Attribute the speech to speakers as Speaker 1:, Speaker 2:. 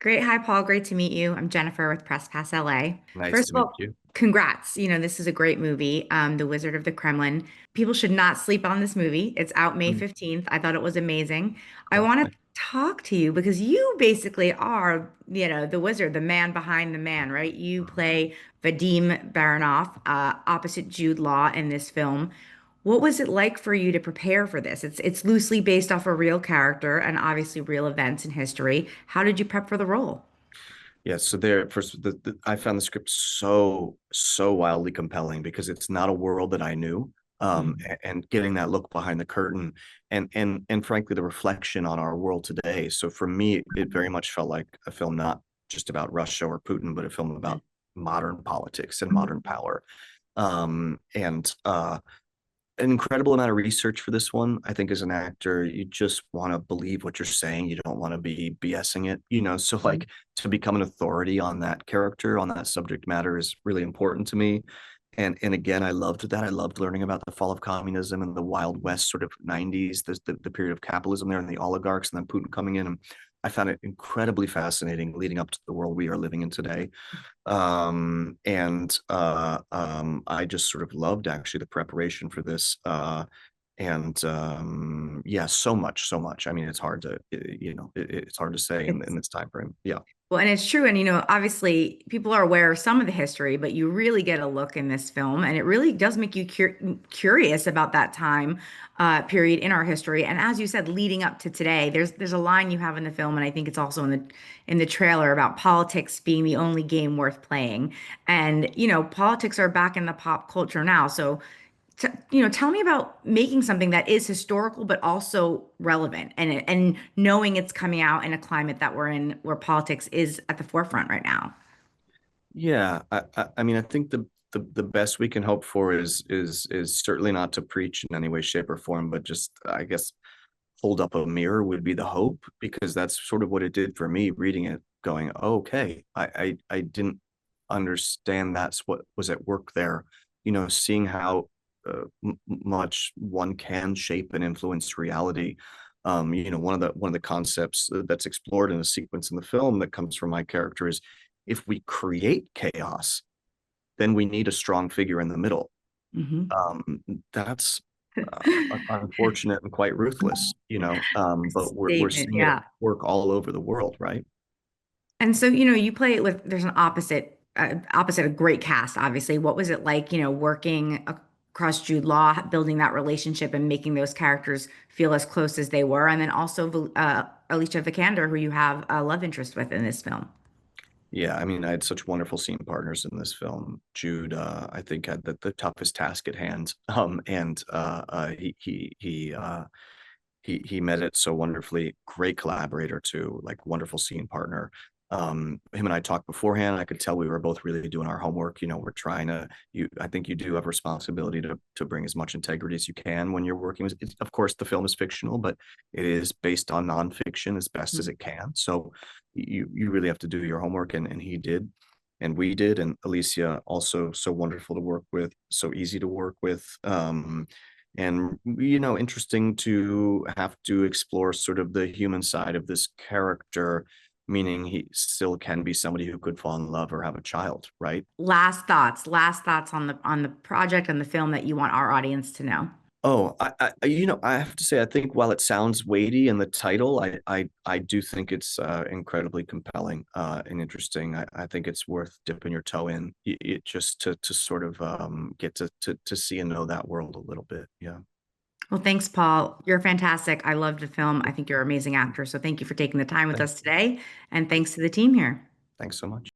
Speaker 1: Great. Hi, Paul. Great to meet you. I'm Jennifer with Press Pass LA.
Speaker 2: Nice
Speaker 1: First
Speaker 2: to
Speaker 1: of
Speaker 2: meet
Speaker 1: all,
Speaker 2: you.
Speaker 1: congrats. This is a great movie, The Wizard of the Kremlin. People should not sleep on this movie. It's out May
Speaker 2: Mm.
Speaker 1: 15th. I thought it was amazing. I
Speaker 2: Oh,
Speaker 1: want to talk to you because you basically are, the wizard, the man behind the man, right? You play Vadim Baranov, opposite Jude Law in this film. What was it like for you to prepare for this? It's loosely based off a real character and obviously real events in history. How did you prep for the role?
Speaker 2: yeah. So there, first, I found the script so wildly compelling because it's not a world that I knew.
Speaker 1: Mhm.
Speaker 2: And getting that look behind the curtain, and frankly, the reflection on our world today. So for me, it very much felt like a film not just about Russia or Putin, but a film about modern politics and modern power. And an incredible amount of research for this one. I think as an actor, you just want to believe what you're saying. You don't want to be BSing it, So like to become an authority on that character, on that subject matter is really important to me. And again, I loved that. I loved learning about the fall of communism and the Wild West sort of 90s, the period of capitalism there and the oligarchs and then Putin coming in. And I found it incredibly fascinating leading up to the world we are living in today. I just sort of loved actually the preparation for this. Yeah, so much. I mean, it's hard to, it's hard to say in
Speaker 1: It's
Speaker 2: this time frame. Yeah.
Speaker 1: Well, and it's true. And, obviously people are aware of some of the history, but you really get a look in this film, and it really does make you curious about that time period in our history. And as you said, leading up to today, there's a line you have in the film, and I think it's also in the trailer about politics being the only game worth playing. And, politics are back in the pop culture now. So tell me about making something that is historical but also relevant, and knowing it's coming out in a climate that we're in where politics is at the forefront right now.
Speaker 2: Yeah. I mean, I think the best we can hope for is certainly not to preach in any way, shape, or form, but just I guess hold up a mirror would be the hope, because that's sort of what it did for me reading it, going, oh, okay, I didn't understand that's what was at work there. Seeing how much one can shape and influence reality. One of the concepts that's explored in a sequence in the film that comes from my character is if we create chaos, then we need a strong figure in the middle.
Speaker 1: Hmm.
Speaker 2: That's unfortunate and quite ruthless, but we're
Speaker 1: Statement,
Speaker 2: seeing it at
Speaker 1: yeah.
Speaker 2: work all over the world, right?
Speaker 1: And so, you play it with, there's an opposite, a great cast, obviously. What was it like, working across Jude Law, building that relationship and making those characters feel as close as they were? And then also Alicia Vikander, who you have a love interest with in this film.
Speaker 2: Yeah, I mean, I had such wonderful scene partners in this film. Jude, I think, had the toughest task at hand, and he met it so wonderfully. Great collaborator too, like wonderful scene partner. Him and I talked beforehand. I could tell we were both really doing our homework. We're trying to. I think you do have responsibility to bring as much integrity as you can when you're working with. Of course, the film is fictional, but it is based on nonfiction as best as it can. So you really have to do your homework, and he did, and we did, and Alicia also so wonderful to work with, so easy to work with. And interesting to have to explore sort of the human side of this character, meaning he still can be somebody who could fall in love or have a child, right?
Speaker 1: Last thoughts on the project and the film that you want our audience to know.
Speaker 2: Oh, I have to say, I think while it sounds weighty in the title, I do think it's incredibly compelling and interesting. I think it's worth dipping your toe in, just to sort of get to see and know that world a little bit. Yeah.
Speaker 1: Well, thanks, Paul. You're fantastic. I loved the film. I think you're an amazing actor. So thank you for taking the time with
Speaker 2: Thank-
Speaker 1: us today. And thanks to the team here.
Speaker 2: Thanks so much.